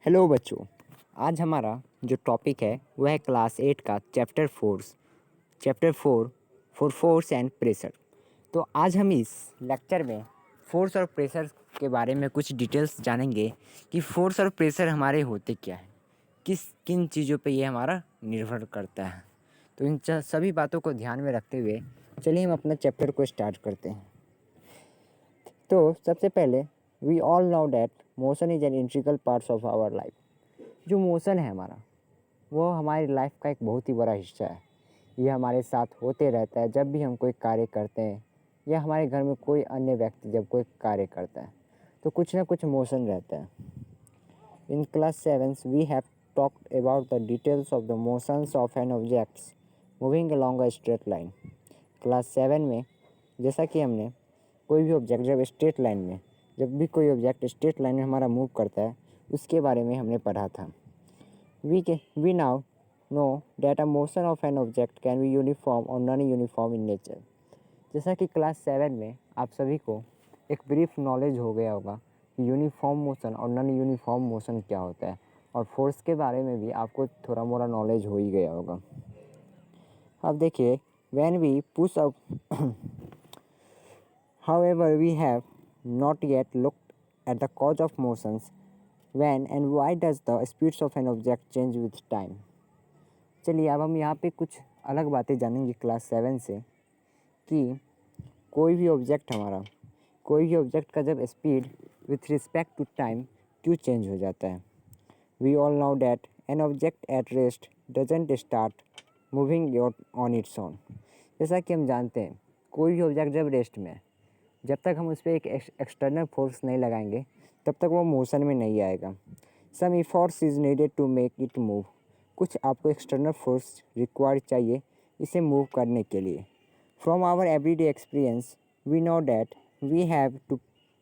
Hello बच्चों। आज हमारा जो टॉपिक है वह है क्लास 8 का chapter 4 for force and pressure. तो आज हम इस लेक्चर में फोर्स और प्रेशर के बारे में कुछ डिटेल्स जानेंगे कि फोर्स और प्रेशर हमारे होते क्या हैं, किन चीज़ों पे ये हमारा निर्भर करता है। तो इन सभी बातों को ध्यान में रखते हुए चलिए हम अपना चैप्टर को स्टार्ट करते हैं। तो सबसे पहले we all know that motion is an integral parts of our life. जो मोशन है हमारा वो हमारी लाइफ का एक बहुत ही बड़ा हिस्सा है। ये हमारे साथ होते रहता है जब भी हम कोई कार्य करते हैं या हमारे घर में कोई अन्य व्यक्ति जब कोई कार्य करता है तो कुछ ना कुछ मोशन रहता है। In class 7 we have talked about the details of the motions of an objects moving along a straight line. Class 7 में जैसा कि हमने कोई भी ऑब्जेक्ट जब भी कोई ऑब्जेक्ट स्ट्रेट लाइन में हमारा मूव करता है उसके बारे में हमने पढ़ा था। We now know that a motion of an object can be uniform or non-uniform in nature। जैसा कि क्लास 7 में आप सभी को एक ब्रीफ नॉलेज हो गया होगा कि यूनिफॉर्म मोशन और नॉन यूनिफॉर्म मोशन क्या होता है, और फोर्स के बारे में भी आपको थोड़ा मोड़ा नॉलेज हो ही गया होगा। अब देखिए, when we push up however we have not yet looked at the cause of motions। when and why does the speeds of an object change with time। चलिए अब हम यहाँ पे कुछ अलग बातें जानेंगे क्लास 7 से कि कोई भी ऑब्जेक्ट का जब speed with respect to time क्यों चेंज हो जाता है। We all know that an object at rest doesn't start moving on its own. जैसा कि हम जानते हैं कोई भी ऑब्जेक्ट जब रेस्ट में है, जब तक हम उस पर एक एक्सटर्नल फोर्स नहीं लगाएंगे तब तक वो मोशन में नहीं आएगा। Some efforts is needed to make it move. कुछ आपको एक्सटर्नल फोर्स रिक्वायर्ड चाहिए इसे मूव करने के लिए। From our everyday experience we know that we have to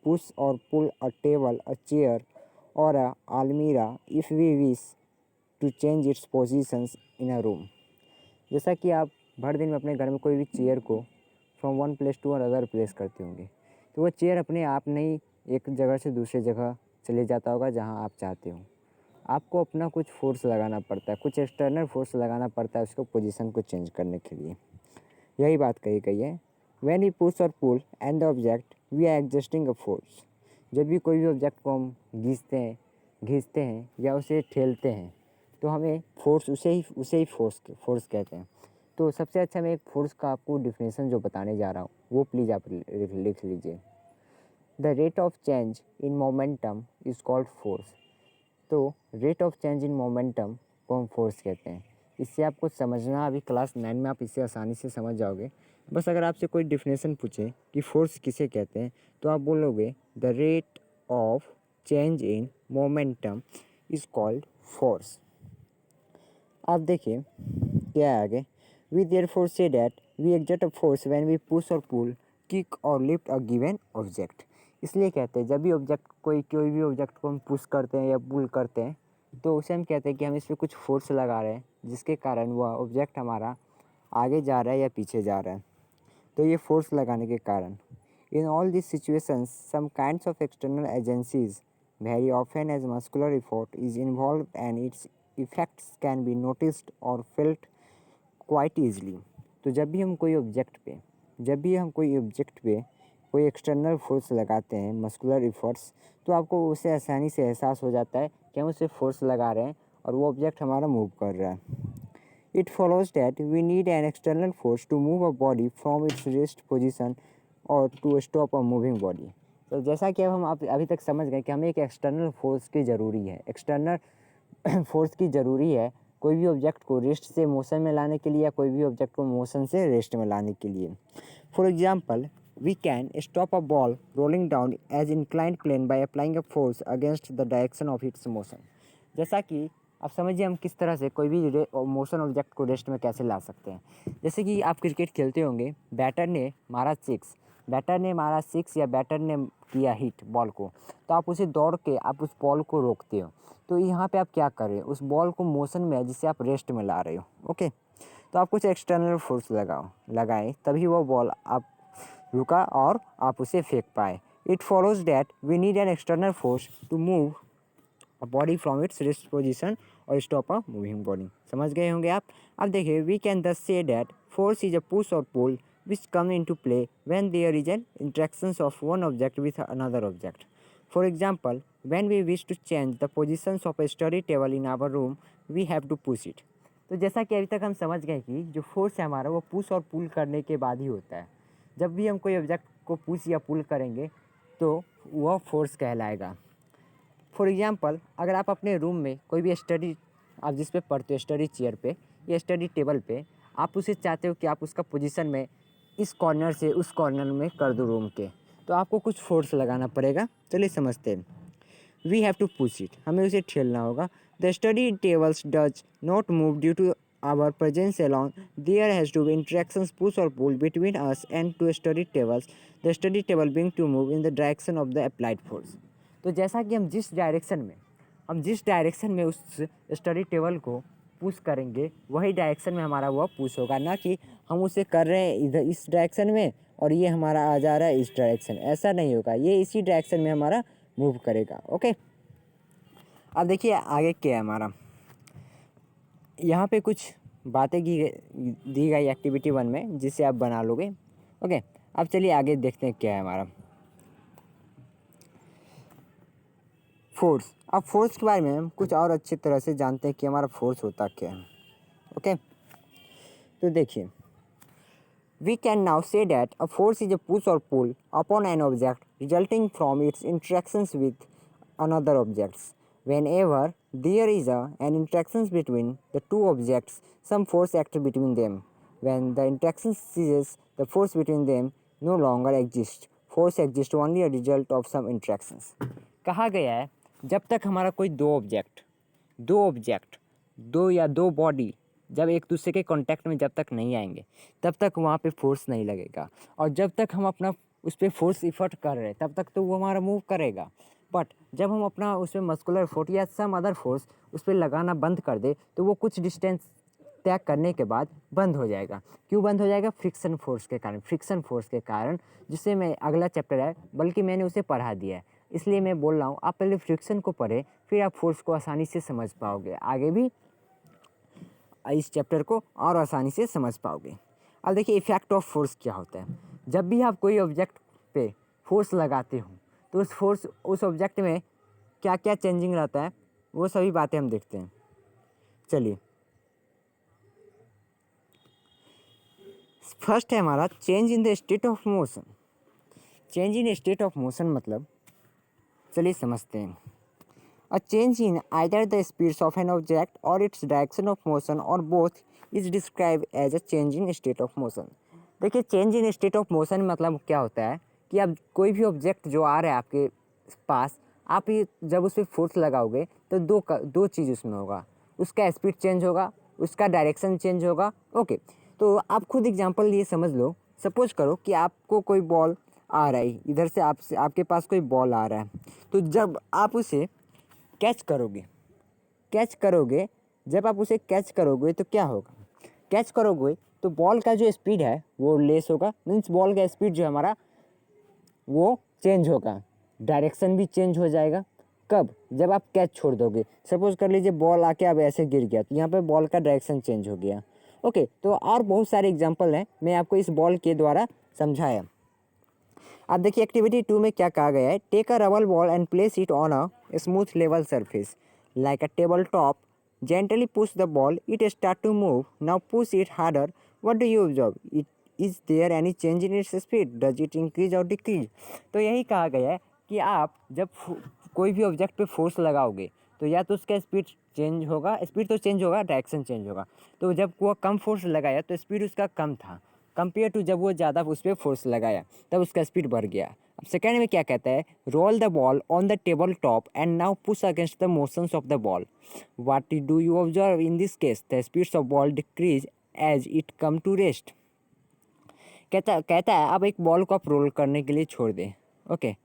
push और pull a table, a chair or a almirah if we wish to change its positions in a room. जैसा कि आप भर दिन में अपने घर में कोई भी चेयर को from one place to other place करते होंगे, तो वो चेयर अपने आप नहीं एक जगह से दूसरी जगह चले जाता होगा जहाँ आप चाहते हो। आपको अपना कुछ फोर्स लगाना पड़ता है, कुछ एक्सटर्नल फोर्स लगाना पड़ता है उसको पोजीशन को चेंज करने के लिए। यही बात कही गई है। व्हेन वी पुश और pull and the object we are existing a force. जब भी कोई भी ऑब्जेक्ट को हम घिसते हैं या उसे ठेलते हैं तो हमें फोर्स उसे ही फोर्स कहते हैं। तो सबसे अच्छा मैं एक फोर्स का आपको डिफिनेशन जो बताने जा रहा हूँ वो प्लीज़ आप लिख लीजिए। The rate of change in momentum is called force. तो rate of change in momentum को हम फोर्स कहते हैं। इससे आपको समझना, अभी क्लास 9 में आप इसे आसानी से समझ जाओगे। बस अगर आपसे कोई डिफिनेशन पूछे कि फोर्स किसे कहते हैं तो आप बोलोगे the rate of change in momentum is called force. अब देखिए क्या है आगे। We therefore say that we exert a force when we push और pull, kick or lift a given object. इसलिए कहते हैं जब भी कोई भी ऑब्जेक्ट को हम पुश करते हैं या पुल करते हैं तो उसे हम कहते हैं कि हम इस पर कुछ फोर्स लगा रहे हैं जिसके कारण वह ऑब्जेक्ट हमारा आगे जा रहा है या पीछे जा रहा है। तो ये फोर्स लगाने के कारण in all this situations some kinds of external agencies very often as muscular effort is involve and its effects can be noticed or felt quite easily. तो जब भी हम कोई ऑब्जेक्ट पे कोई एक्सटर्नल फोर्स लगाते हैं, मस्कुलर इफर्ट्स, तो आपको उसे आसानी से एहसास हो जाता है कि हम उसे फोर्स लगा रहे हैं और वो ऑब्जेक्ट हमारा मूव कर रहा है। It follows that we need an external force to move a body from its rest position और to stop a moving body. तो जैसा कि अब हम आप अभी तक समझ गए कि हमें एक एक्सटर्नल फोर्स की ज़रूरी है, फोर्स की ज़रूरी है कोई भी ऑब्जेक्ट को रेस्ट से मोशन में लाने के लिए या कोई भी ऑब्जेक्ट को मोशन से रेस्ट में लाने के लिए। For example we can stop a ball rolling down as inclined plane by applying a force against the direction of its motion. जैसा कि आप समझिए हम किस तरह से कोई भी मोशन ऑब्जेक्ट को रेस्ट में कैसे ला सकते हैं। जैसे कि आप क्रिकेट खेलते होंगे, बैटर ने मारा सिक्स या बैटर ने किया हिट बॉल को, तो आप उसे दौड़ के आप उस बॉल को रोकते हो। तो यहाँ पे आप क्या कर रहे हो, उस बॉल को मोशन में है जिसे आप रेस्ट में ला रहे हो। ओके, तो आप कुछ एक्सटर्नल फोर्स लगाएं तभी वो बॉल आप रुका और आप उसे फेंक पाए। It follows that we need an external force to move a body from its rest position or stop a moving body. समझ गए होंगे आप। अब देखिए वी कैन दस say that force is a push और पुल which come into play when there is an interactions of one object with another object. For example, when we wish to change the positions of a study table in our room, we have to push it. तो जैसा कि अभी तक हम समझ गए कि जो फोर्स है हमारा वो पुश और पुल करने के बाद ही होता है। जब भी हम कोई ऑब्जेक्ट को पुश या पुल करेंगे तो वह फोर्स कहलाएगा। फॉर एग्जांपल, अगर आप अपने रूम में कोई भी स्टडी आप जिस पे पढ़ते हो स्टडी चेयर पे या स्टडी टेबल पे, आप उसे चाहते हो कि आप उसका पोजीशन में इस कॉर्नर से उस कॉर्नर में कर दो रूम के, तो आपको कुछ फोर्स लगाना पड़ेगा। चलिए समझते हैं। We have to push it, हमें उसे ठेलना होगा। The study tables does not move due to our presence alone, there has to be interactions push और pull between us and two study tables, the study table being to move in the direction of the applied force. तो जैसा कि हम जिस direction में उस study table को push करेंगे वही डायरेक्शन में हमारा वह पुश होगा, ना कि हम उसे कर रहे हैं इधर इस डायरेक्शन में और ये हमारा आ जा रहा है इस डायरेक्शन। ऐसा नहीं होगा, ये इसी डायरेक्शन में हमारा मूव करेगा। ओके, अब देखिए आगे क्या है हमारा। यहाँ पे कुछ बातें दी गई एक्टिविटी 1 में जिसे आप बना लोगे। ओके, अब चलिए आगे देखते हैं क्या है हमारा फोर्स। अब फोर्स के बारे में हम कुछ और अच्छी तरह से जानते हैं कि हमारा फोर्स होता क्या है। ओके, तो देखिए we can now say that a force is a push और pull upon an object resulting from its interactions with another objects. Whenever there is an interaction between the two objects, some force acts between them. When the interaction ceases, the force between them no longer exists. Force exists only a result of some interactions. कहा गया है जब तक हमारा कोई दो object दो या दो बॉडी जब एक दूसरे के कांटेक्ट में जब तक नहीं आएंगे तब तक वहाँ पे फोर्स नहीं लगेगा, और जब तक हम अपना उस पर फोर्स इफर्ट कर रहे हैं तब तक तो वो हमारा मूव करेगा। बट जब हम अपना उस पर मस्कुलर फोर्स या सम अदर फोर्स उस पर लगाना बंद कर दे तो वो कुछ डिस्टेंस तय करने के बाद बंद हो जाएगा। क्यों बंद हो जाएगा? फ्रिक्शन फोर्स के कारण, जिससे मैं अगला चैप्टर है बल्कि मैंने उसे पढ़ा दिया है, इसलिए मैं बोल रहा हूँ आप पहले फ्रिक्शन को पढ़ें, फिर आप फोर्स को आसानी से समझ पाओगे, आगे भी इस चैप्टर को और आसानी से समझ पाओगे। अब देखिए इफेक्ट ऑफ फोर्स क्या होता है। जब भी आप कोई ऑब्जेक्ट पे फोर्स लगाते हो तो उस ऑब्जेक्ट में क्या क्या चेंजिंग रहता है वो सभी बातें हम देखते हैं। चलिए फर्स्ट है हमारा change in the state of motion. Change in state of motion मतलब चलिए समझते हैं। A change in either the speeds of an object और इट्स डायरेक्शन ऑफ मोशन और both is describe as a change in state of motion. देखिए change in state of motion मतलब क्या होता है कि अब कोई भी ऑब्जेक्ट जो आ रहा है आपके पास, आप ये जब उस पर फोर्स लगाओगे तो दो चीज़ उसमें होगा, उसका स्पीड चेंज होगा, उसका डायरेक्शन चेंज होगा। ओके, तो आप खुद एग्जांपल ये समझ लो, सपोज करो कि आपको कोई बॉल आ रहा है इधर से, आपके पास कोई बॉल आ रहा है, तो जब आप उसे कैच करोगे जब आप उसे कैच करोगे तो क्या होगा? कैच करोगे तो बॉल का जो स्पीड है वो लेस होगा, मीन्स बॉल का स्पीड जो हमारा वो चेंज होगा, डायरेक्शन भी चेंज हो जाएगा। कब? जब आप कैच छोड़ दोगे। सपोज कर लीजिए बॉल आके अब ऐसे गिर गया तो यहाँ पे बॉल का डायरेक्शन चेंज हो गया। ओके, तो और बहुत सारे एग्जांपल हैं, मैं आपको इस बॉल के द्वारा समझाया। अब देखिए एक्टिविटी 2 में क्या कहा गया है। Take a rubber ball and place it on a smooth level surface like a table top, gently push the ball, it start to move, now push it harder, what do you observe? It is there any change in its speed, does it increase or decrease? तो यही कहा गया है कि आप जब कोई भी ऑब्जेक्ट पे फोर्स लगाओगे तो या तो उसका स्पीड चेंज होगा, स्पीड तो चेंज होगा, डायरेक्शन चेंज होगा। तो जब वो कम फोर्स लगाया तो स्पीड उसका कम था कंपेयर टू जब वो ज़्यादा उस पर फोर्स लगाया तब उसका स्पीड बढ़ गया। अब सेकेंड में क्या कहता है, roll the ball on the table top and now push against the motions of the ball, what do you observe in this case? The speeds of ball decrease as it come to rest. कहता है अब एक ball को आप role करने के लिए छोड़ दें। ओके,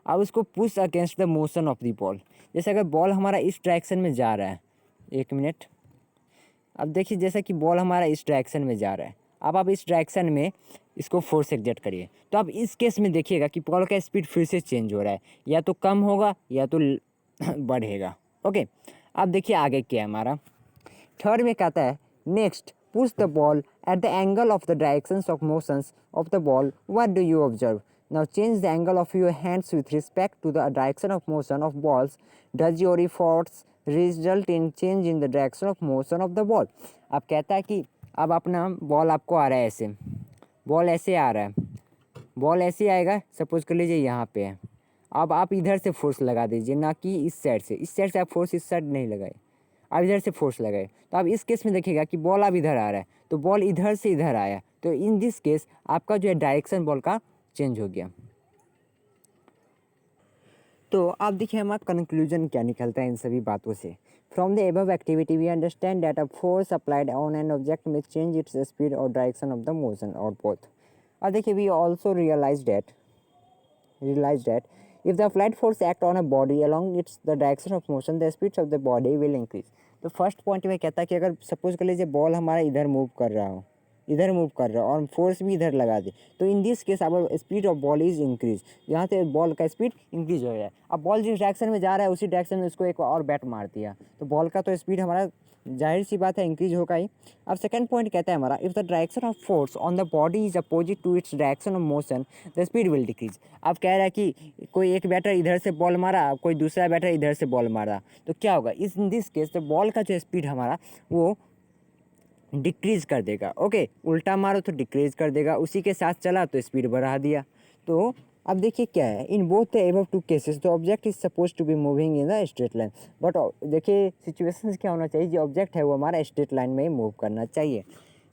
अब उसको push against the motion of the ball. जैसे अगर बॉल हमारा इस डायरेक्शन में जा रहा है, एक मिनट, अब देखिए जैसा कि बॉल हमारा इस डायरेक्शन में जा रहा है, अब आप इस डायरेक्शन में इसको फोर्स एग्जर्ट करिए, तो अब इस केस में देखिएगा कि बॉल का स्पीड फिर से चेंज हो रहा है, या तो कम होगा या तो बढ़ेगा। ओके, अब देखिए आगे क्या है हमारा। थर्ड में कहता है next push the ball at the angle of the directions of motions of the ball, what do you observe? Now change the angle of your hands with respect to the direction of motion of balls, does your efforts result in change in the direction of motion of the ball? अब कहता है कि अब अपना ball आपको आ रहा है ऐसे, बॉल ऐसे आ रहा है, बॉल ऐसे आएगा, सपोज कर लीजिए यहाँ पे है। अब आप इधर से फोर्स लगा दीजिए, ना कि इस साइड से आप फोर्स इस साइड नहीं लगाए, आप इधर से फोर्स लगाए। तो आप इस केस में देखिएगा कि बॉल अब इधर आ रहा है, तो बॉल इधर से इधर आया, तो इन दिस केस आपका जो है डायरेक्शन बॉल का चेंज हो गया। तो आप देखिए हमारा कंक्लूजन क्या निकलता है इन सभी बातों से। From the above activity we understand that a force applied on an object may change its speed or direction of the motion और बोथ। और देखिए we also realize that if the applied force act on a body along its the direction of motion, the speeds of the body will increase. तो first point में कहता है कि अगर suppose कर लीजिए बॉल हमारा इधर मूव कर रहा हो, इधर मूव कर रहा हो और फोर्स भी इधर लगा दे, तो इन this case our speed of ball is increase. यहाँ से बॉल का स्पीड इंक्रीज हो जाए। अब बॉल जिस डायरेक्शन में जा रहा है उसी डायरेक्शन में उसको एक और बैट मार दिया, तो बॉल का तो स्पीड हमारा जाहिर सी बात है इंक्रीज होगा ही। अब सेकंड पॉइंट कहता है हमारा if the direction of force on the body is opposite to its direction of motion, the speed will decrease. अब कह रहा है कि कोई एक बैटर इधर से बॉल मारा, कोई दूसरा बैटर इधर से बॉल मारा, तो क्या होगा इस इन दिस केस, तो बॉल का जो स्पीड हमारा वो डिक्रीज़ कर देगा। ओके, उल्टा मारो तो डिक्रीज़ कर देगा, उसी के साथ चला तो स्पीड बढ़ा दिया। तो अब देखिए क्या है, in both the above two cases the object is suppose to be moving in the straight line, but देखिए सिचुएशंस क्या होना चाहिए, जो ऑब्जेक्ट है वो हमारा स्ट्रेट लाइन में ही मूव करना चाहिए।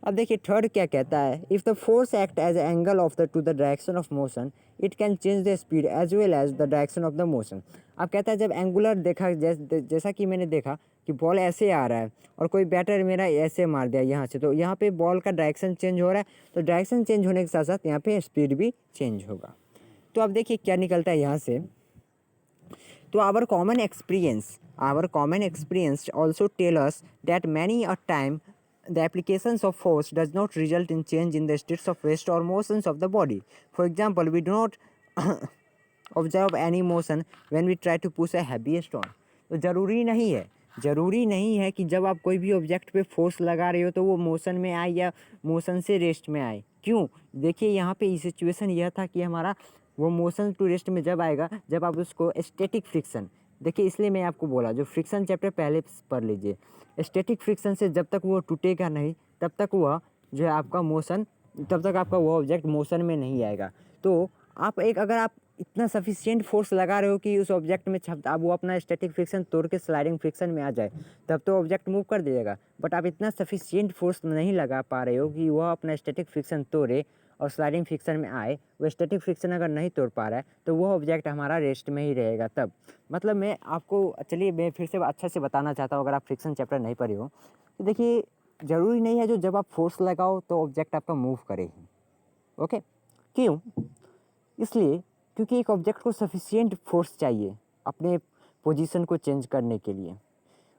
अब देखिए थर्ड क्या कहता है, if the force act as angle of the to the direction of motion, it can change the speed as well as the direction of the motion. अब कहता है जब एंगुलर देखा, जैसा कि मैंने देखा कि बॉल ऐसे आ रहा है और कोई बैटर मेरा ऐसे मार दिया यहाँ से, तो यहाँ पे बॉल का डायरेक्शन चेंज हो रहा है, तो डायरेक्शन चेंज होने के साथ साथ यहाँ पे स्पीड भी चेंज होगा। तो अब देखिए क्या निकलता है यहाँ से। तो our common experience also tell us that many a time the applications of force does not result in change in the states of rest or motions of the body. For example, we do not observe any motion when we try to push a heavy stone. तो ज़रूरी नहीं है कि जब आप कोई भी object पे फोर्स लगा रहे हो तो वो मोशन में आए या मोशन से रेस्ट में आए। क्यों? देखिए यहाँ पे सिचुएशन यह था कि हमारा वो मोशन टू रेस्ट में जब आएगा जब आप उसको स्टैटिक फ्रिक्शन, देखिए इसलिए मैं आपको बोला जो फ्रिक्शन चैप्टर पहले पढ़ लीजिए। स्टैटिक फ्रिक्शन से जब तक वो टूटेगा नहीं तब तक वह जो है आपका मोशन, तब तक आपका वो ऑब्जेक्ट मोशन में नहीं आएगा। तो आप एक अगर आप इतना सफिशिएंट फोर्स लगा रहे हो कि उस ऑब्जेक्ट में अब वो अपना स्टैटिक फ्रिक्शन तोड़ के स्लाइडिंग फ्रिक्शन में आ जाए, तब तो ऑब्जेक्ट मूव कर देगा। बट आप इतना सफिशिएंट फोर्स नहीं लगा पा रहे हो कि वह अपना स्टैटिक फ्रिक्शन तोड़े और स्लाइडिंग फ्रिक्शन में आए। वो स्टैटिक फ्रिक्शन अगर नहीं तोड़ पा रहा है तो वो ऑब्जेक्ट हमारा रेस्ट में ही रहेगा। तब मतलब मैं आपको, चलिए मैं फिर से अच्छे से बताना चाहता हूँ अगर आप फ्रिक्शन चैप्टर नहीं पढ़े हो तो देखिए ज़रूरी नहीं है जो जब आप फोर्स लगाओ तो ऑब्जेक्ट आपका मूव करे ही। ओके, क्यों? इसलिए क्योंकि एक ऑब्जेक्ट को सफिशिएंट फोर्स चाहिए अपने पोजीशन को चेंज करने के लिए,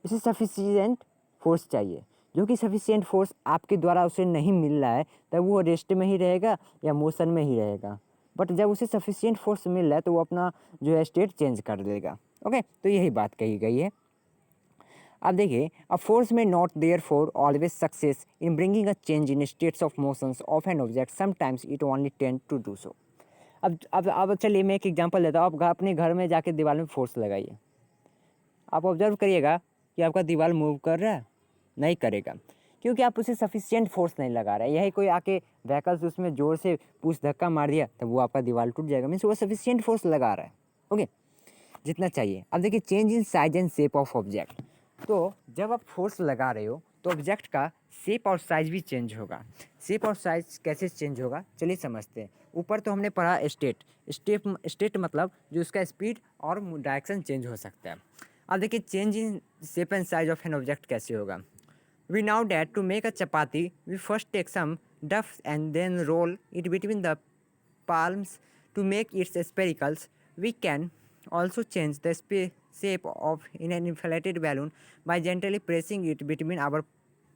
उसे सफिशिएंट फोर्स चाहिए। जो कि सफिशिएंट फोर्स आपके द्वारा उसे नहीं मिल रहा है तब वो रेस्ट में ही रहेगा या मोशन में ही रहेगा। बट जब उसे सफिशिएंट फोर्स मिल रहा है तो वो अपना जो है स्टेट चेंज कर देगा। ओके, तो यही बात कही गई है। अब देखिए a force may not therefore always success in bringing a change in states of motions of an object, sometimes it only tend to do so. अब चलिए मैं एक एग्जांपल देता हूँ। आप अपने घर में जाके दीवार में फोर्स लगाइए, आप ऑब्जर्व करिएगा कि आपका दीवार मूव कर रहा है, नहीं करेगा, क्योंकि आप उसे सफिशिएंट फोर्स नहीं लगा रहे हैं। यही कोई आके व्हीकल्स उसमें ज़ोर से पुश धक्का मार दिया तब वो आपका दीवार टूट जाएगा, मीन्स वो सफिशिएंट फोर्स लगा रहा है। ओके, जितना चाहिए। अब देखिए change in size and shape of object. तो जब आप फोर्स लगा रहे हो तो ऑब्जेक्ट का शेप और साइज भी चेंज होगा। शेप और साइज कैसे चेंज होगा चलिए समझते हैं। ऊपर तो हमने पढ़ा स्टेट मतलब जो उसका स्पीड और डायरेक्शन चेंज हो सकता है। अब देखिए change in shape and size of an object कैसे होगा। We now that to make a chapati we first take some dough and then roll it between the palms to make its sphericals. We can also change the shape of in an inflated balloon by gently pressing it between our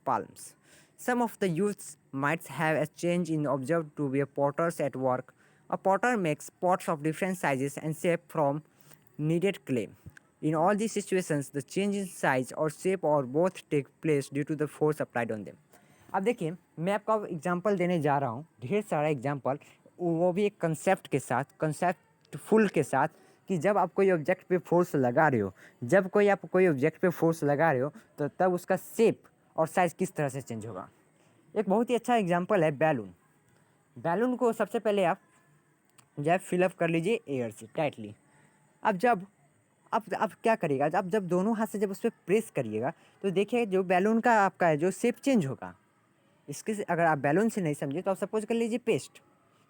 palms. Some of the youths might have a change in observed to be potters at work. A potter makes pots of different sizes and shape from kneaded clay. In all these situations the change in size or shape or both take place due to the force applied on them. अब देखिए मैं आपको example देने जा रहा हूँ, ढेर सारा एग्जांपल, वो भी एक कंसेप्ट के साथ, कंसेप्टफुल के साथ, कि जब आप कोई ऑब्जेक्ट पे फोर्स लगा रहे हो, जब आप कोई ऑब्जेक्ट पे फोर्स लगा रहे हो तो तब उसका शेप और साइज़ किस तरह से चेंज होगा। एक बहुत ही अच्छा एग्जांपल है बैलून। बैलून को सबसे पहले आप जो है फिलअप कर लीजिए एयर से टाइटली। अब जब आप क्या करिएगा, जब दोनों हाथ से जब उस पर प्रेस करिएगा तो देखिए जो बैलून का आपका है जो शेप चेंज होगा। इसके से अगर आप बैलून से नहीं समझे तो आप सपोज कर लीजिए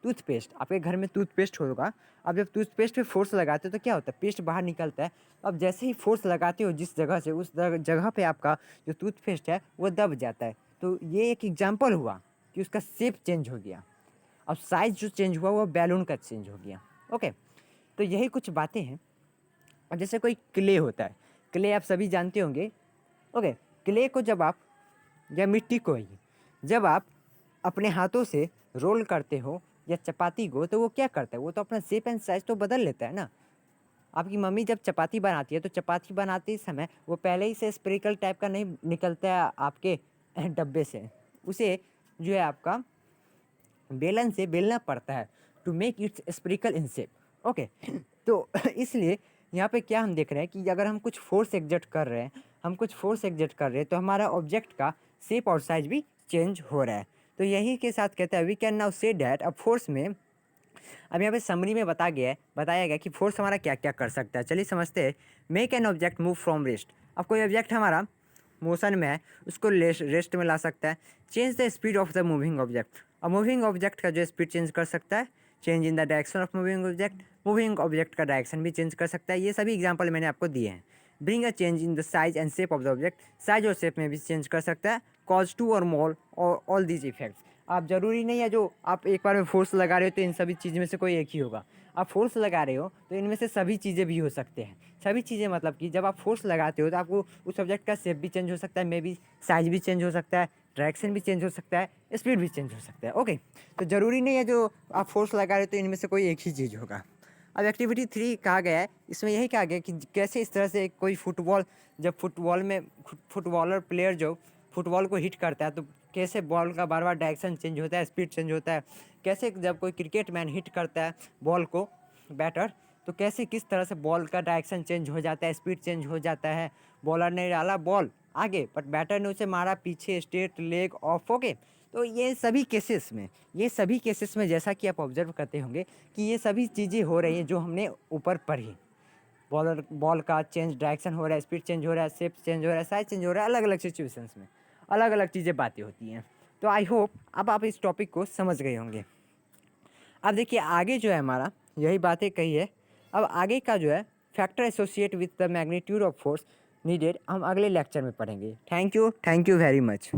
टूथपेस्ट, आपके घर में टूथपेस्ट होगा। अब जब टूथपेस्ट पे फोर्स लगाते हो तो क्या होता है, पेस्ट बाहर निकलता है। अब जैसे ही फोर्स लगाते हो जिस जगह से, उस जगह पे आपका जो टूथपेस्ट है वो दब जाता है। तो ये एक एग्जांपल हुआ कि उसका शेप चेंज हो गया। अब साइज़ जो चेंज हुआ वो बैलून का चेंज हो गया। ओके, तो यही कुछ बातें हैं। अब जैसे कोई क्ले होता है, क्ले आप सभी जानते होंगे। ओके, क्ले को जब आप, या मिट्टी को ही जब आप अपने हाथों से रोल करते हो या चपाती को, तो वो क्या करता है, वो तो अपना शेप एंड साइज़ तो बदल लेता है ना। आपकी मम्मी जब चपाती बनाती है तो चपाती बनाते समय वो पहले ही से स्पेरिकल टाइप का नहीं निकलता है आपके डब्बे से, उसे जो है आपका बेलन से बेलना पड़ता है to make its spherical in shape. Okay, तो इसलिए यहाँ पे क्या हम देख रहे हैं कि अगर हम कुछ फोर्स एग्जर्ट कर रहे हैं, तो हमारा ऑब्जेक्ट का शेप और साइज भी चेंज हो रहा है। तो यही के साथ कहता है we can now say that अब फोर्स में, अब यहाँ पे समरी में बताया गया कि फोर्स हमारा क्या क्या कर सकता है। चलिए समझते हैं। Make an object move from rest. अब कोई ऑब्जेक्ट हमारा मोशन में है, उसको रेस्ट में ला सकता है। Change the speed of the moving object. अब मूविंग ऑब्जेक्ट का जो स्पीड चेंज कर सकता है, change in the direction of moving object का डायरेक्शन भी चेंज कर सकता है। ये सभी एग्जाम्पल मैंने आपको दिए हैं। Bring a change in the size and shape of the object, size और शेप में भी चेंज कर सकता है। कॉज टू और मोर और ऑल दीज इफेक्ट्स। आप ज़रूरी नहीं है जो आप एक बार में फोर्स लगा रहे हो तो इन सभी चीज़ में से कोई एक ही होगा। आप फोर्स लगा रहे हो तो इनमें से सभी चीज़ें भी हो सकते हैं। सभी चीज़ें मतलब कि जब आप फोर्स लगाते हो तो आपको उस ऑब्जेक्ट का शेप भी चेंज हो सकता है, मे बी साइज भी चेंज हो सकता है, डायरेक्शन भी चेंज हो सकता है, स्पीड भी चेंज हो सकता है। ओके, तो ज़रूरी नहीं है जो आप फोर्स लगा रहे हो तो इनमें से कोई एक ही चीज़ होगा। अब एक्टिविटी 3 कहा गया है, इसमें यही कहा गया कि कैसे इस तरह से कोई जब फुटबॉलर प्लेयर जो फुटबॉल को हिट करता है तो कैसे बॉल का बार बार डायरेक्शन चेंज होता है, स्पीड चेंज होता है। कैसे जब कोई क्रिकेट मैन हिट करता है बॉल को, बैटर, तो कैसे किस तरह से बॉल का डायरेक्शन चेंज हो जाता है, स्पीड चेंज हो जाता है। बॉलर ने डाला बॉल आगे बट बैटर ने उसे मारा पीछे, स्ट्रेट लेग ऑफ। ओके, तो ये सभी केसेस में जैसा कि आप ऑब्जर्व करते होंगे कि ये सभी चीज़ें हो रही हैं जो हमने ऊपर पढ़ी। बॉल का चेंज डायरेक्शन हो रहा है, स्पीड चेंज हो रहा है, शेप चेंज हो रहा है, साइज चेंज हो रहा है। अलग अलग सिचुएशंस में अलग अलग चीज़ें बातें होती हैं। तो आई होप अब आप इस टॉपिक को समझ गए होंगे। अब देखिए आगे जो है हमारा यही बातें कही है। अब आगे का जो है factor associate with the magnitude of force needed हम अगले लेक्चर में पढ़ेंगे। Thank you very much.